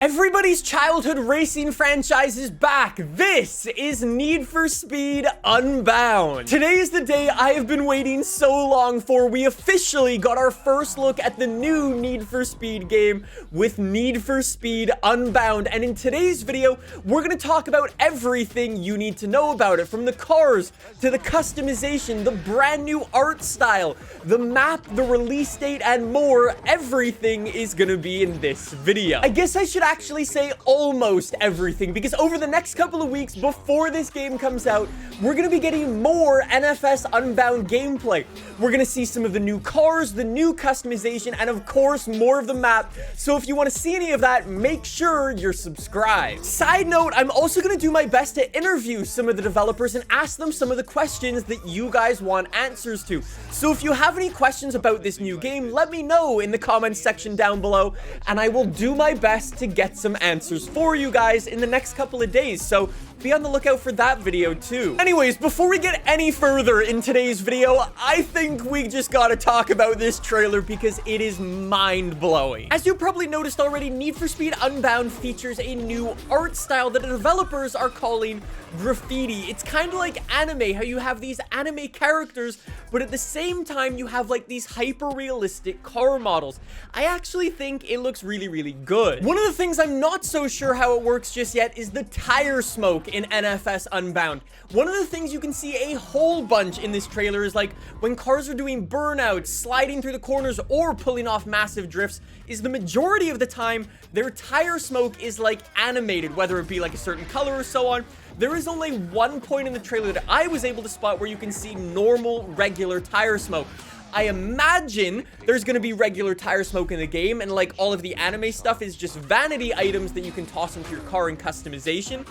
Everybody's childhood racing franchise is back. This is Need for Speed Unbound. Today is the day I have been waiting so long for. We officially got our first look at the new Need for Speed game with Need for Speed Unbound. And in today's video, we're going to talk about everything you need to know about it. From the cars to the customization, the brand new art style, the map, the release date, and more. Everything is going to be in this video. I guess I should actually say almost everything, because over the next couple of weeks before this game comes out, we're going to be getting more NFS Unbound gameplay. We're going to see some of the new cars, the new customization, and of course more of the map. So if you want to see any of that, make sure you're subscribed. Side note, I'm also going to do my best to interview some of the developers and ask them some of the questions that you guys want answers to. So if you have any questions about this new game, let me know in the comments section down below, and I will do my best to get some answers for you guys in the next couple of days. So be on the lookout for that video too. Anyways, before we get any further in today's video, I think we just gotta talk about this trailer because it is mind-blowing. As you probably noticed already, Need for Speed Unbound features a new art style that the developers are calling graffiti. It's kind of like anime, how you have these anime characters, but at the same time you have like these hyper-realistic car models. I actually think it looks really, really good. One of the things I'm not so sure how it works just yet is the tire smoke in NFS Unbound. One of the things you can see a whole bunch in this trailer is like when cars are doing burnouts, sliding through the corners, or pulling off massive drifts, is the majority of the time their tire smoke is like animated, whether it be like a certain color or so on. There is only one point in the trailer that I was able to spot where you can see normal, regular tire smoke. I imagine there's going to be regular tire smoke in the game, and like all of the anime stuff is just vanity items that you can toss into your car in customization.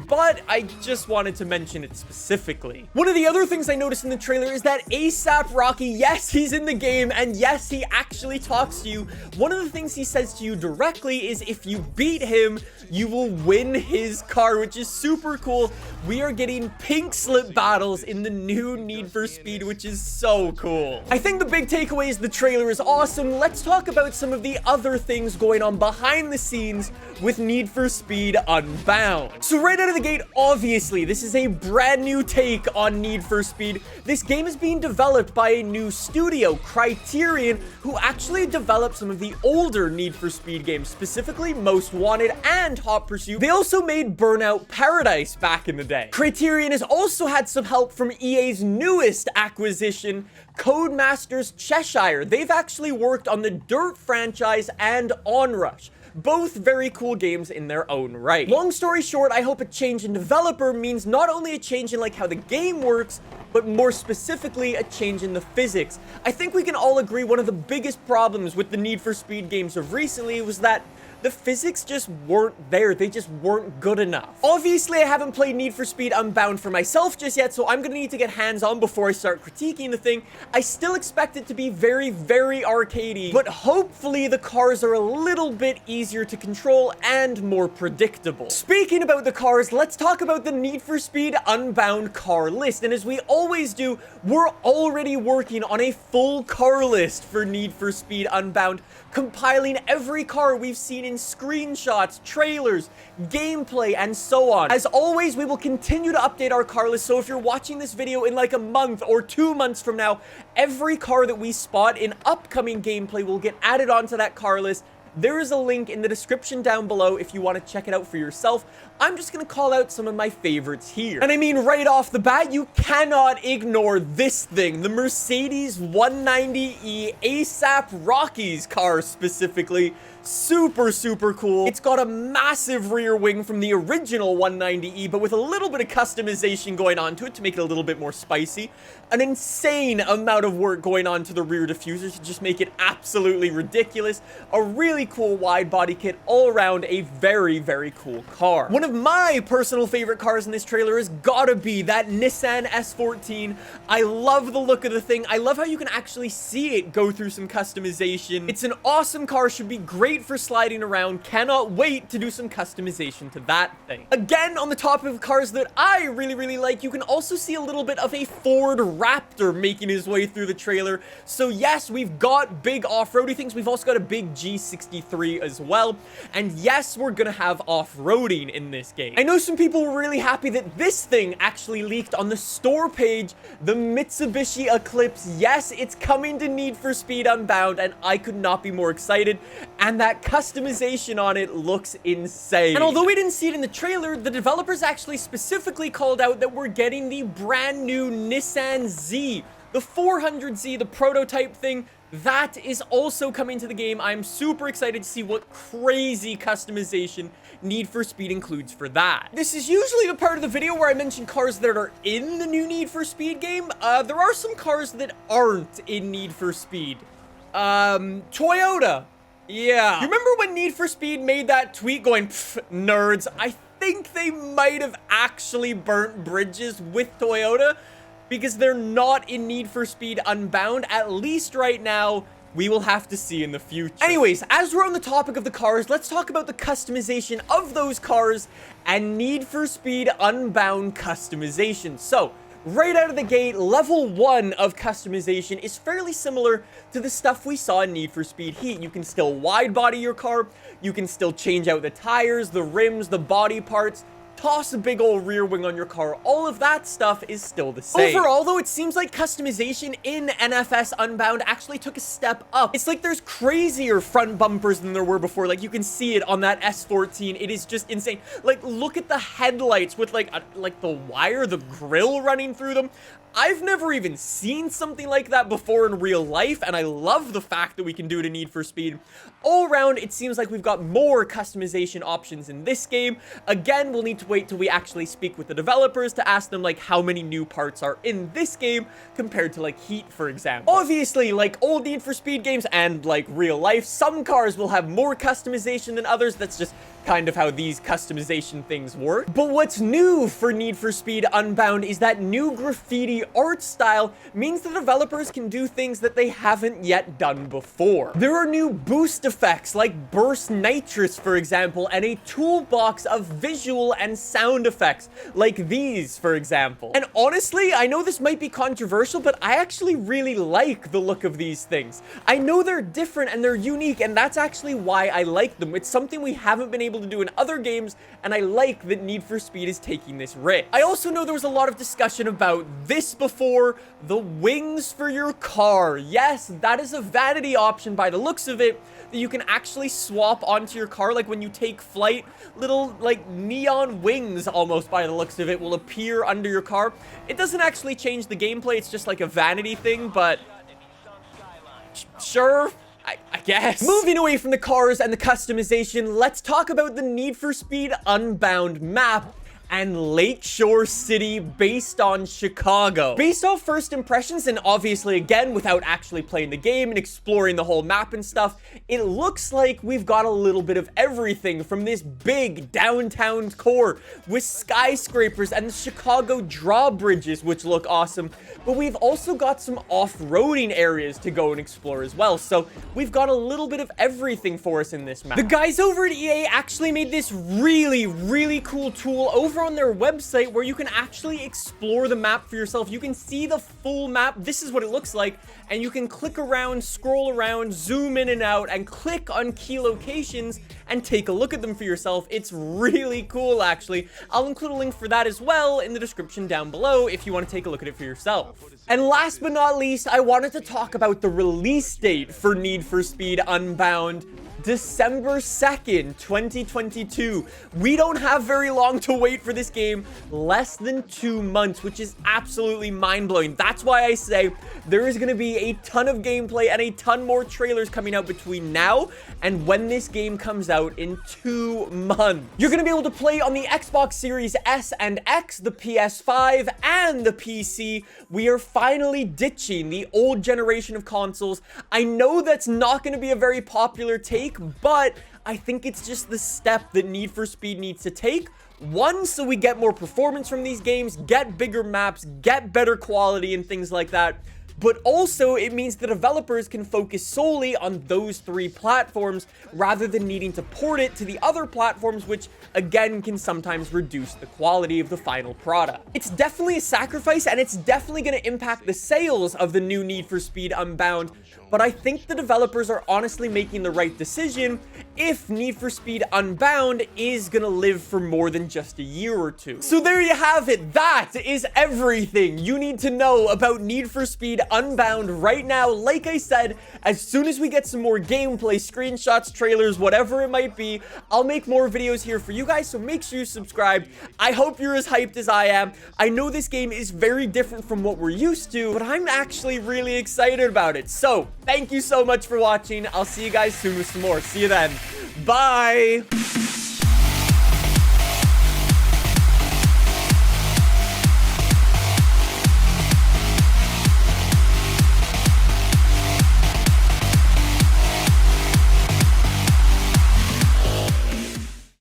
But I just wanted to mention it specifically. One of the other things I noticed in the trailer is that ASAP Rocky, yes, he's in the game, and yes, he actually talks to you. One of the things he says to you directly is if you beat him, you will win his car, which is super cool. We are getting pink slip battles in the new Need for Speed, which is so cool. I think the big takeaway is the trailer is awesome. Let's talk about some of the other things going on behind the scenes with Need for Speed Unbound. So right out of the gate, obviously, this is a brand new take on Need for Speed. This game is being developed by a new studio, Criterion, who actually developed some of the older Need for Speed games, specifically Most Wanted and Hot Pursuit. They also made Burnout Paradise back in the day. Criterion has also had some help from EA's newest acquisition, Codemasters Cheshire. They've actually worked on the Dirt franchise and Onrush. Both very cool games in their own right. Long story short, I hope a change in developer means not only a change in like how the game works, but more specifically a change in the physics. I think we can all agree one of the biggest problems with the Need for Speed games of recently was that the physics just weren't there. They just weren't good enough. Obviously, I haven't played Need for Speed Unbound for myself just yet, so I'm gonna need to get hands-on before I start critiquing the thing. I still expect it to be very, very arcadey, but hopefully the cars are a little bit easier to control and more predictable. Speaking about the cars, let's talk about the Need for Speed Unbound car list. And as we always do, we're already working on a full car list for Need for Speed Unbound, compiling every car we've seen in screenshots, trailers, gameplay, and so on. As always, we will continue to update our car list, so if you're watching this video in like a month or 2 months from now, every car that we spot in upcoming gameplay will get added onto that car list. There is a link in the description down below if you want to check it out for yourself. I'm just going to call out some of my favorites here. And I mean, right off the bat, you cannot ignore this thing, the Mercedes 190E ASAP Rocky's car specifically. Super, super cool. It's got a massive rear wing from the original 190E, but with a little bit of customization going on to it to make it a little bit more spicy. An insane amount of work going on to the rear diffusers to just make it absolutely ridiculous. A really cool wide body kit, all around a very, very cool car. One of my personal favorite cars in this trailer has gotta be that Nissan S14. I love the look of the thing. I love how you can actually see it go through some customization. It's an awesome car, should be great great for sliding around. Cannot wait to do some customization to that thing. Again, on the topic of cars that I really like, you can also see a little bit of a Ford Raptor making his way through the trailer. So yes, we've got big off-roady things. We've also got a big G63 as well. And yes, we're gonna have off-roading in this game. I know some people were really happy that this thing actually leaked on the store page. The Mitsubishi Eclipse, yes, it's coming to Need for Speed Unbound, and I could not be more excited. And that customization on it looks insane. And although we didn't see it in the trailer, the developers actually specifically called out that we're getting the brand new Nissan Z. The 400Z, the prototype thing, that is also coming to the game. I'm super excited to see what crazy customization Need for Speed includes for that. This is usually the part of the video where I mention cars that are in the new Need for Speed game. There are some cars that aren't in Need for Speed. Toyota. Yeah. You remember when Need for Speed made that tweet going, nerds? I think they might have actually burnt bridges with Toyota, because they're not in Need for Speed Unbound, at least right now. We will have to see in the future. Anyways, as we're on the topic of the cars, let's talk about the customization of those cars and Need for Speed Unbound customization. So, right out of the gate, level 1 of customization is fairly similar to the stuff we saw in Need for Speed Heat. You can still wide body your car, you can still change out the tires, the rims, the body parts, toss a big old rear wing on your car. All of that stuff is still the same. Overall, though, it seems like customization in NFS Unbound actually took a step up. It's like there's crazier front bumpers than there were before. Like, you can see it on that S14. It is just insane. Like, look at the headlights with like the wire, the grill running through them. I've never even seen something like that before in real life, and I love the fact that we can do it in Need for Speed. All around, it seems like we've got more customization options in this game. Again, we'll need to wait till we actually speak with the developers to ask them, like, how many new parts are in this game compared to, like, Heat, for example. Obviously, like old Need for Speed games and, like, real life, some cars will have more customization than others. That's just kind of how these customization things work. But what's new for Need for Speed Unbound is that new graffiti art style means the developers can do things that they haven't yet done before. There are new boost effects like burst nitrous, for example, and a toolbox of visual and sound effects like these, for example. And honestly, I know this might be controversial, but I actually really like the look of these things. I know they're different and they're unique, and that's actually why I like them. It's something we haven't been able to do in other games, and I like that Need for Speed is taking this risk. I also know there was a lot of discussion about this before, the wings for your car. Yes, that is a vanity option by the looks of it, that you can actually swap onto your car. Like when you take flight, little like neon wings almost by the looks of it will appear under your car. It doesn't actually change the gameplay, it's just like a vanity thing, but sure, I guess. Moving away from the cars and the customization, let's talk about the Need for Speed Unbound map and Lakeshore City based on Chicago. Based off first impressions, and obviously again without actually playing the game and exploring the whole map and stuff, it looks like we've got a little bit of everything from this big downtown core with skyscrapers and the Chicago drawbridges, which look awesome, but we've also got some off-roading areas to go and explore as well. So we've got a little bit of everything for us in this map. The guys over at EA actually made this really cool tool over on their website where you can actually explore the map for yourself. You can see the full map. This is what it looks like, and you can click around, scroll around, zoom in and out, and click on key locations and take a look at them for yourself. It's really cool, actually. I'll include a link for that as well in the description down below if you want to take a look at it for yourself. And last but not least, I wanted to talk about the release date for Need for Speed Unbound. December 2nd, 2022. We don't have very long to wait for this game, less than 2 months, which is absolutely mind-blowing. That's why I say there is going to be a ton of gameplay and a ton more trailers coming out between now and when this game comes out in 2 months. You're going to be able to play on the Xbox Series S and X, the PS5, and the PC. We are finally ditching the old generation of consoles. I know that's not going to be a very popular take, but I think it's just the step that Need for Speed needs to take. One, so we get more performance from these games, get bigger maps, get better quality and things like that. but also it means the developers can focus solely on those 3 platforms rather than needing to port it to the other platforms, which again can sometimes reduce the quality of the final product. It's definitely a sacrifice, and it's definitely going to impact the sales of the new Need for Speed Unbound, but I think the developers are honestly making the right decision if Need for Speed Unbound is gonna live for more than just a year or 2. So there you have it. That is everything you need to know about Need for Speed Unbound right now. Like I said, as soon as we get some more gameplay, screenshots, trailers, whatever it might be, I'll make more videos here for you guys, so make sure you subscribe. I hope you're as hyped as I am. I know this game is very different from what we're used to, but I'm actually really excited about it. So thank you so much for watching. I'll see you guys soon with some more. See you then. Bye.